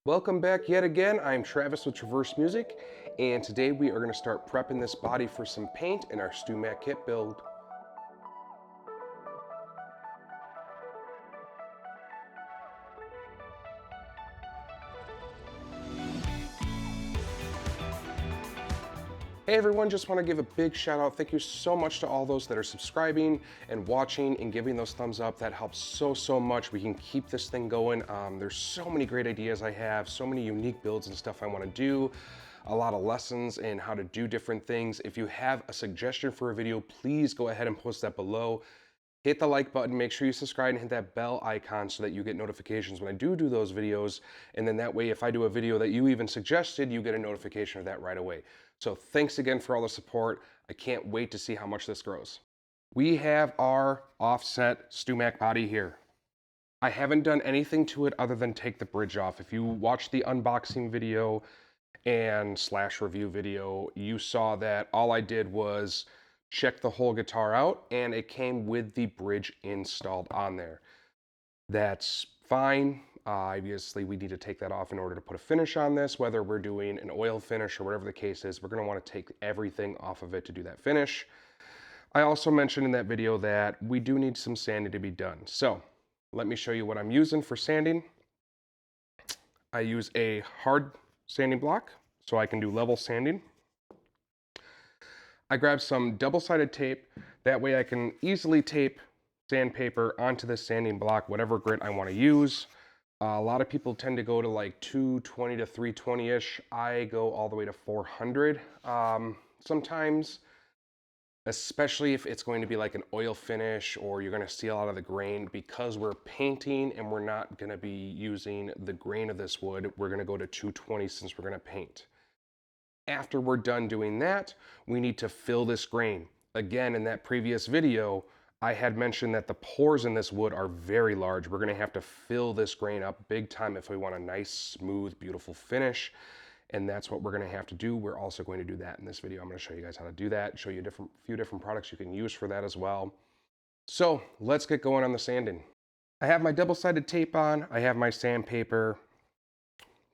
Welcome back yet again. I'm Travis with Traverse Music, and today we are going to start prepping this body for some paint in our StewMac kit build. Hey everyone, just want to give a big shout out. Thank you so much to all those that are subscribing and watching and giving those thumbs up. That helps so much. We can keep this thing going. There's so many great ideas I have, so many unique builds and stuff I want to do. A lot of lessons in how to do different things. If you have a suggestion for a video, please go ahead and post that below. Hit the like button, make sure you subscribe and hit that bell icon so that you get notifications when I do those videos. And then that way, if I do a video that you even suggested, you get a notification of that right away. So thanks again for all the support. I can't wait to see how much this grows. We have our offset StewMac body here. I haven't done anything to it other than take the bridge off. If you watched the unboxing video and / review video, you saw that all I did was check the whole guitar out and it came with the bridge installed on there. That's fine. Obviously we need to take that off in order to put a finish on this, whether we're doing an oil finish or whatever the case is. We're going to want to take everything off of it to do that finish. I also mentioned in that video that we do need some sanding to be done. So let me show you what I'm using for sanding. I use a hard sanding block so I can do level sanding. I grab some double-sided tape. That way I can easily tape sandpaper onto the sanding block, whatever grit I want to use. A lot of people tend to go to like 220 to 320-ish. I go all the way to 400 sometimes, especially if it's going to be like an oil finish or you're going to see a lot of the grain. Because we're painting and we're not going to be using the grain of this wood, we're going to go to 220 since we're going to paint. After we're done doing that, we need to fill this grain. Again, in that previous video, I had mentioned that the pores in this wood are very large. We're gonna have to fill this grain up big time if we want a nice, smooth, beautiful finish. And that's what we're gonna have to do. We're also going to do that in this video. I'm gonna show you guys how to do that, show you a few different products you can use for that as well. So let's get going on the sanding. I have my double-sided tape on, I have my sandpaper.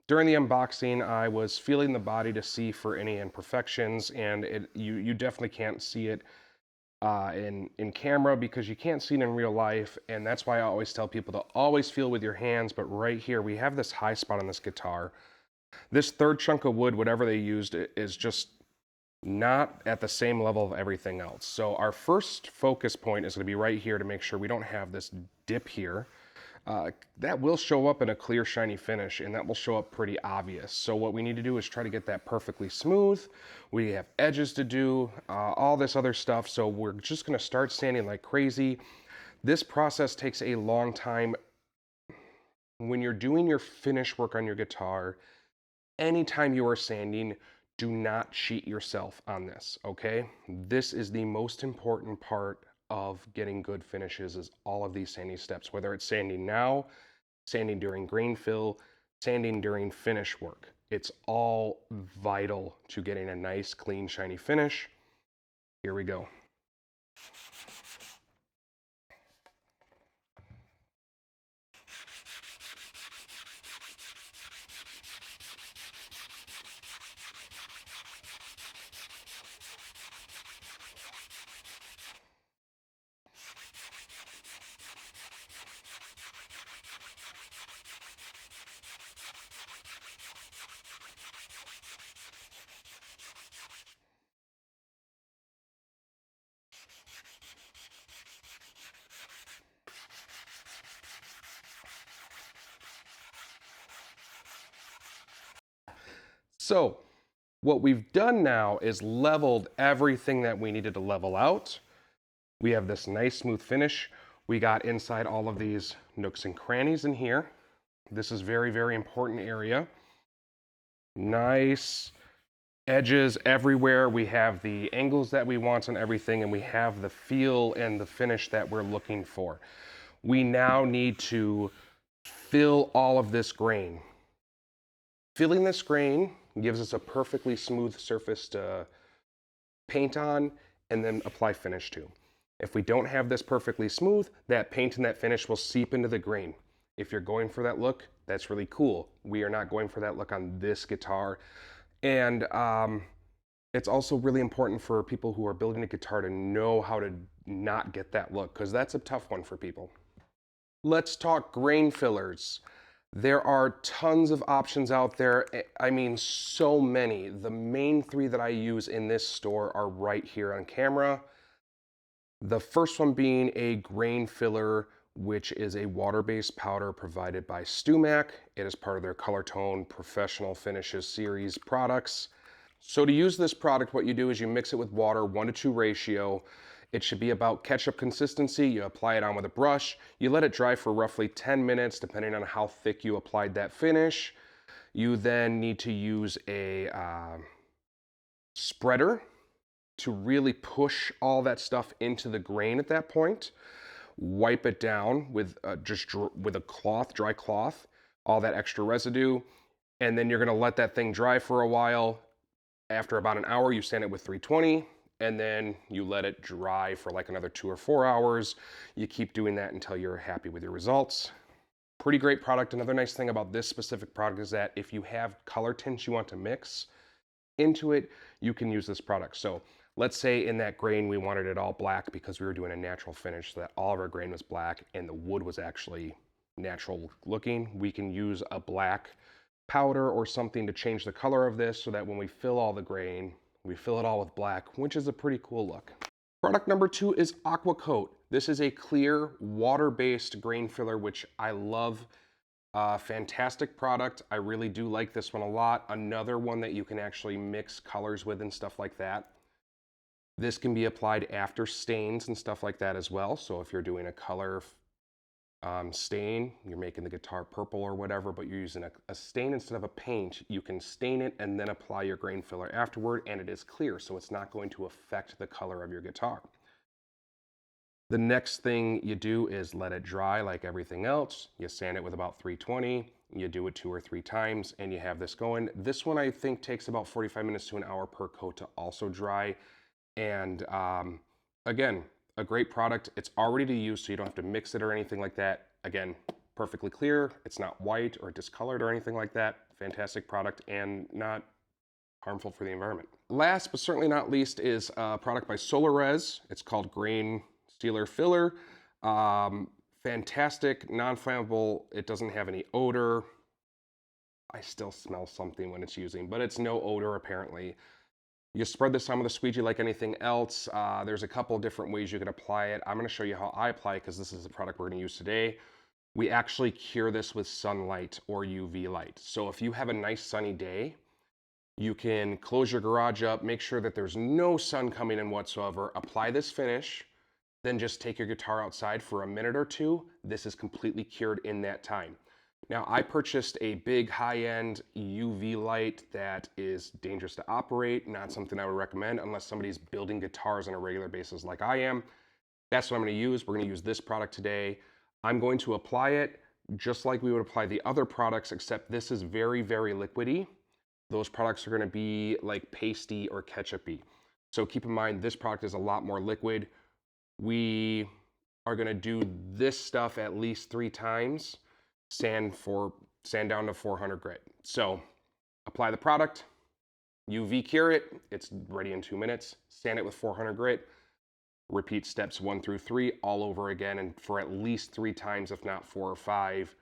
During the unboxing, I was feeling the body to see for any imperfections, and you definitely can't see it in camera because you can't see it in real life, and that's why I always tell people to always feel with your hands. But right here, we have this high spot on this guitar. This third chunk of wood, whatever they used, is just not at the same level of everything else. So our first focus point is going to be right here to make sure we don't have this dip here. That will show up in a clear, shiny finish, and that will show up pretty obvious. So what we need to do is try to get that perfectly smooth. We have edges to do, all this other stuff. So we're just going to start sanding like crazy. This process takes a long time. When you're doing your finish work on your guitar, anytime you are sanding, do not cheat yourself on this, okay? This is the most important part of getting good finishes, is all of these sanding steps, whether it's sanding now, sanding during grain fill, sanding during finish work. It's all vital to getting a nice, clean, shiny finish. Here we go. So what we've done now is leveled everything that we needed to level out. We have this nice smooth finish. We got inside all of these nooks and crannies in here. This is very important area. Nice edges everywhere. We have the angles that we want on everything, and we have the feel and the finish that we're looking for. We now need to fill all of this grain. Filling this grain gives us a perfectly smooth surface to paint on and then apply finish to. If we don't have this perfectly smooth, that paint and that finish will seep into the grain. If you're going for that look, that's really cool. We are not going for that look on this guitar. And it's also really important for people who are building a guitar to know how to not get that look, because that's a tough one for people. Let's talk grain fillers. There are tons of options out there. I mean, so many. The main three that I use in this store are right here on camera. The first one being a grain filler, which is a water-based powder provided by StewMac. It is part of their Color Tone Professional Finishes series products. So to use this product, what you do is you mix it with water, 1:2 ratio. It should be about ketchup consistency. You apply it on with a brush. You let it dry for roughly 10 minutes, depending on how thick you applied that finish. You then need to use a spreader to really push all that stuff into the grain at that point. Wipe it down with with a cloth, dry cloth, all that extra residue. And then you're gonna let that thing dry for a while. After about an hour, you sand it with 320, and then you let it dry for like another 2 or 4 hours. You keep doing that until you're happy with your results. Pretty great product. Another nice thing about this specific product is that if you have color tints you want to mix into it, you can use this product. So let's say in that grain we wanted it all black because we were doing a natural finish, so that all of our grain was black and the wood was actually natural looking. We can use a black powder or something to change the color of this so that when we fill all the grain, we fill it all with black, which is a pretty cool look. Product number 2 is Aqua Coat. This is a clear water-based grain filler, which I love. Fantastic product. I really do like this one a lot. Another one that you can actually mix colors with and stuff like that. This can be applied after stains and stuff like that as well. So if you're doing a color stain, you're making the guitar purple or whatever, but you're using a stain instead of a paint, you can stain it and then apply your grain filler afterward, and it is clear, so it's not going to affect the color of your guitar. The next thing you do is let it dry like everything else. You sand it with about 320, you do it 2 or 3 times, and you have this going. This one I think takes about 45 minutes to an hour per coat to also dry. And again, a great product. It's already to use, so you don't have to mix it or anything like that. Again, perfectly clear. It's not white or discolored or anything like that. Fantastic product and not harmful for the environment. Last but certainly not least is a product by SolarRes. It's called Grain Sealer Filler. Fantastic, non-flammable. It doesn't have any odor. I still smell something when it's using, but it's no odor apparently. You spread this on with a squeegee like anything else. There's a couple different ways you can apply it. I'm going to show you how I apply it because this is the product we're going to use today. We actually cure this with sunlight or UV light. So if you have a nice sunny day, you can close your garage up, make sure that there's no sun coming in whatsoever, apply this finish, then just take your guitar outside for a minute or 2. This is completely cured in that time. Now, I purchased a big high-end UV light that is dangerous to operate, not something I would recommend unless somebody's building guitars on a regular basis like I am. That's what I'm going to use. We're going to use this product today. I'm going to apply it just like we would apply the other products, except this is very, very liquidy. Those products are going to be like pasty or ketchup-y. So keep in mind, this product is a lot more liquid. We are going to do this stuff at least 3 times. Sand down to 400 grit. So apply the product, UV cure it, it's ready in 2 minutes, sand it with 400 grit, repeat steps 1 through 3 all over again and for at least 3 times, if not 4 or 5.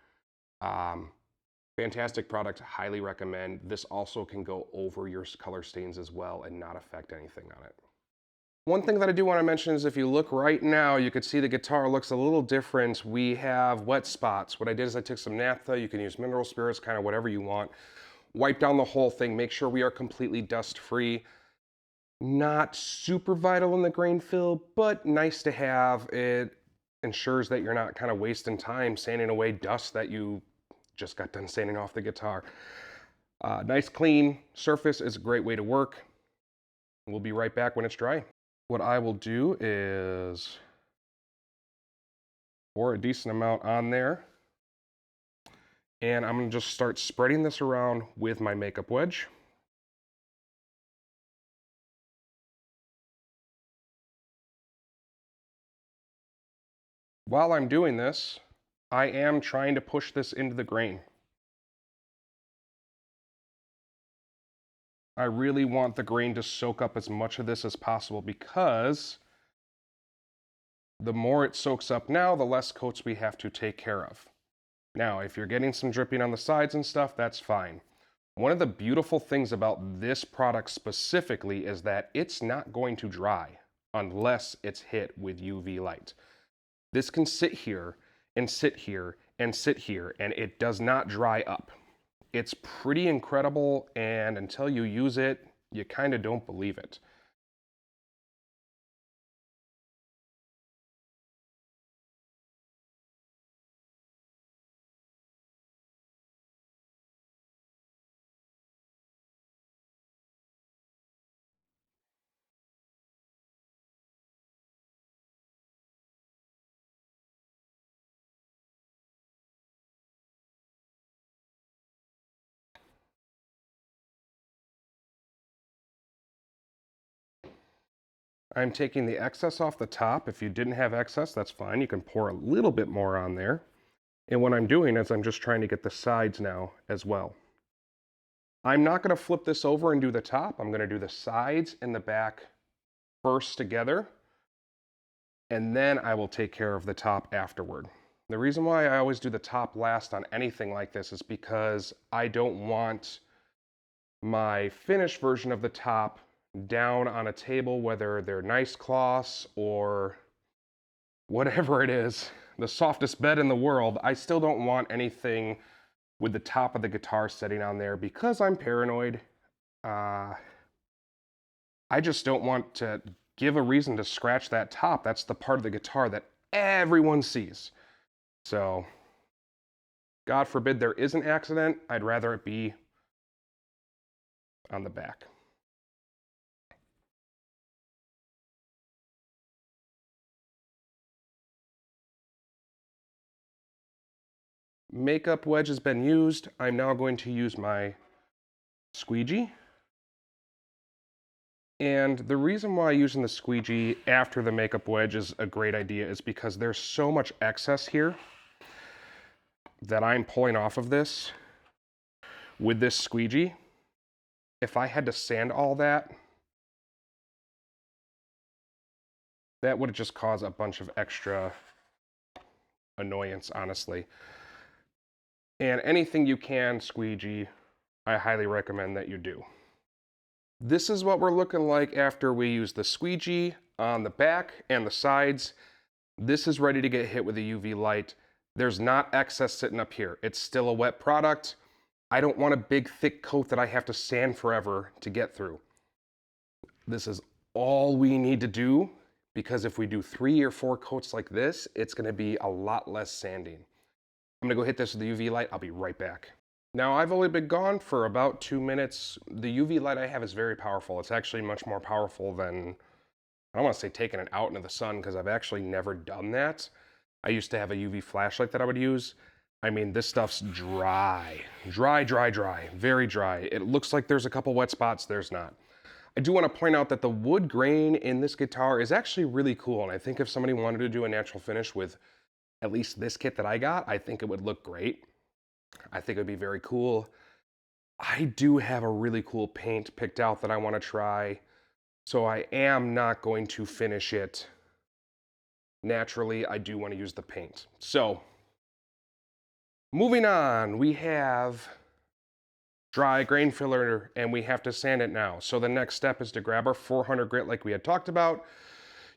Fantastic product, highly recommend. This also can go over your color stains as well and not affect anything on it. One thing that I do want to mention is if you look right now, you can see the guitar looks a little different. We have wet spots. What I did is I took some naphtha. You can use mineral spirits, kind of whatever you want. Wipe down the whole thing. Make sure we are completely dust-free. Not super vital in the grain fill, but nice to have. It ensures that you're not kind of wasting time sanding away dust that you just got done sanding off the guitar. Nice clean surface is a great way to work. We'll be right back when it's dry. What I will do is pour a decent amount on there. And I'm going to just start spreading this around with my makeup wedge. While I'm doing this, I am trying to push this into the grain. I really want the grain to soak up as much of this as possible because the more it soaks up now, the less coats we have to take care of. Now, if you're getting some dripping on the sides and stuff, that's fine. One of the beautiful things about this product specifically is that it's not going to dry unless it's hit with UV light. This can sit here and sit here and sit here, and it does not dry up. It's pretty incredible, and until you use it, you kind of don't believe it. I'm taking the excess off the top. If you didn't have excess, that's fine. You can pour a little bit more on there. And what I'm doing is I'm just trying to get the sides now as well. I'm not going to flip this over and do the top. I'm going to do the sides and the back first together, and then I will take care of the top afterward. The reason why I always do the top last on anything like this is because I don't want my finished version of the top down on a table, whether they're nice cloths or whatever it is, the softest bed in the world. I still don't want anything with the top of the guitar sitting on there because I'm paranoid. I just don't want to give a reason to scratch that top. That's the part of the guitar that everyone sees. So, God forbid there is an accident, I'd rather it be on the back. Makeup wedge has been used. I'm now going to use my squeegee. And the reason why using the squeegee after the makeup wedge is a great idea is because there's so much excess here that I'm pulling off of this with this squeegee. If I had to sand all that, that would just cause a bunch of extra annoyance, honestly. And anything you can squeegee, I highly recommend that you do. This is what we're looking like after we use the squeegee on the back and the sides. This is ready to get hit with the UV light. There's not excess sitting up here. It's still a wet product. I don't want a big thick coat that I have to sand forever to get through. This is all we need to do, because if we do 3 or 4 coats like this, it's gonna be a lot less sanding. I'm gonna go hit this with the UV light. I'll be right back. Now, I've only been gone for about 2 minutes. The UV light I have is very powerful. It's actually much more powerful than, I don't want to say taking it out into the sun, because I've actually never done that. I used to have a UV flashlight that I would use. I mean, this stuff's dry. Dry, dry, dry. Very dry. It looks like there's a couple wet spots. There's not. I do want to point out that the wood grain in this guitar is actually really cool, and I think if somebody wanted to do a natural finish with at least this kit that I got, I think it would look great. I think it would be very cool. I do have a really cool paint picked out that I want to try, so I am not going to finish it naturally. I do want to use the paint. So, moving on, we have dry grain filler, and we have to sand it now. So the next step is to grab our 400 grit like we had talked about,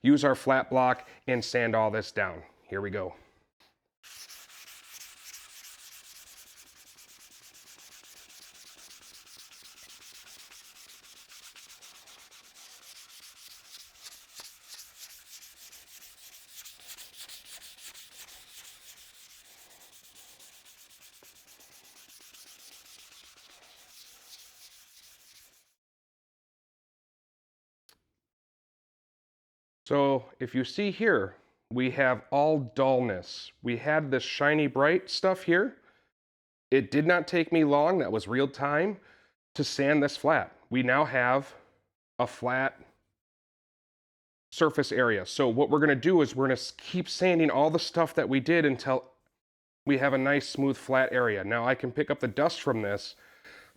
use our flat block, and sand all this down. Here we go. So if you see here, we have all dullness. We had this shiny bright stuff here. It did not take me long, that was real time, to sand this flat. We now have a flat surface area. So what we're gonna do is we're gonna keep sanding all the stuff that we did until we have a nice smooth flat area. Now I can pick up the dust from this,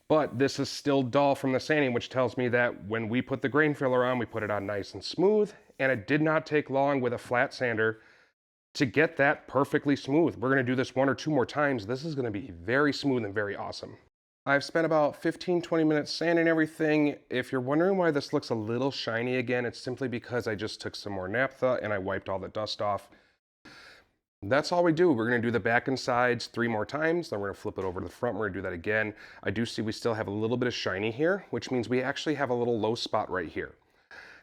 but this is still dull from the sanding, which tells me that when we put the grain filler on, we put it on nice and smooth, and it did not take long with a flat sander to get that perfectly smooth. We're gonna do this 1 or 2 more times. This is gonna be very smooth and very awesome. I've spent about 15-20 minutes sanding everything. If you're wondering why this looks a little shiny again, it's simply because I just took some more naphtha and I wiped all the dust off. That's all we do. We're gonna do the back and sides 3 more times, then we're gonna flip it over to the front. We're gonna do that again. I do see we still have a little bit of shiny here, which means we actually have a little low spot right here.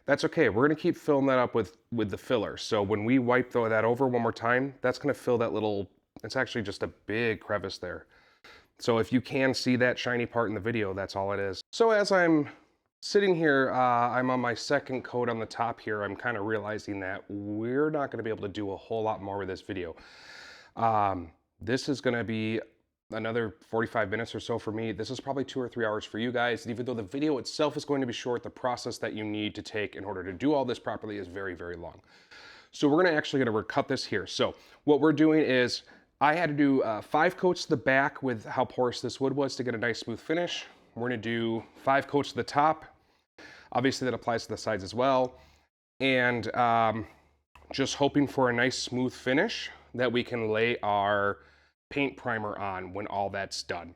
That's okay. We're gonna keep filling that up with the filler. So when we wipe that over 1 more time, that's gonna fill that little, it's actually just a big crevice there. So if you can see that shiny part in the video, that's all it is. So as I'm sitting here, I'm on my second coat on the top here. I'm kind of realizing that we're not going to be able to do a whole lot more with this video. This is going to be another 45 minutes or so for me. This is probably 2 or 3 hours for you guys. And even though the video itself is going to be short, the process that you need to take in order to do all this properly is very, very long. So we're going to cut this here. So what we're doing is I had to do 5 coats to the back with how porous this wood was to get a nice smooth finish. We're gonna do 5 coats to the top. Obviously that applies to the sides as well. And just hoping for a nice smooth finish that we can lay our paint primer on when all that's done.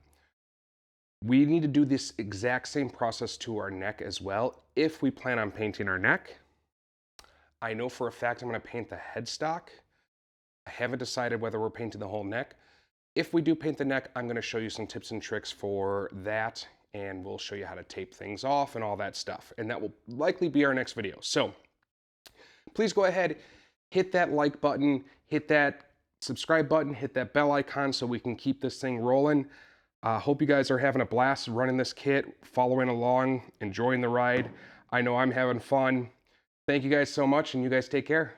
We need to do this exact same process to our neck as well if we plan on painting our neck. I know for a fact I'm gonna paint the headstock. I haven't decided whether we're painting the whole neck. If we do paint the neck, I'm gonna show you some tips and tricks for that, and we'll show you how to tape things off and all that stuff. And that will likely be our next video. So please go ahead, hit that like button, hit that subscribe button, hit that bell icon so we can keep this thing rolling. Hope you guys are having a blast running this kit, following along, enjoying the ride. I know I'm having fun. Thank you guys so much, and you guys take care.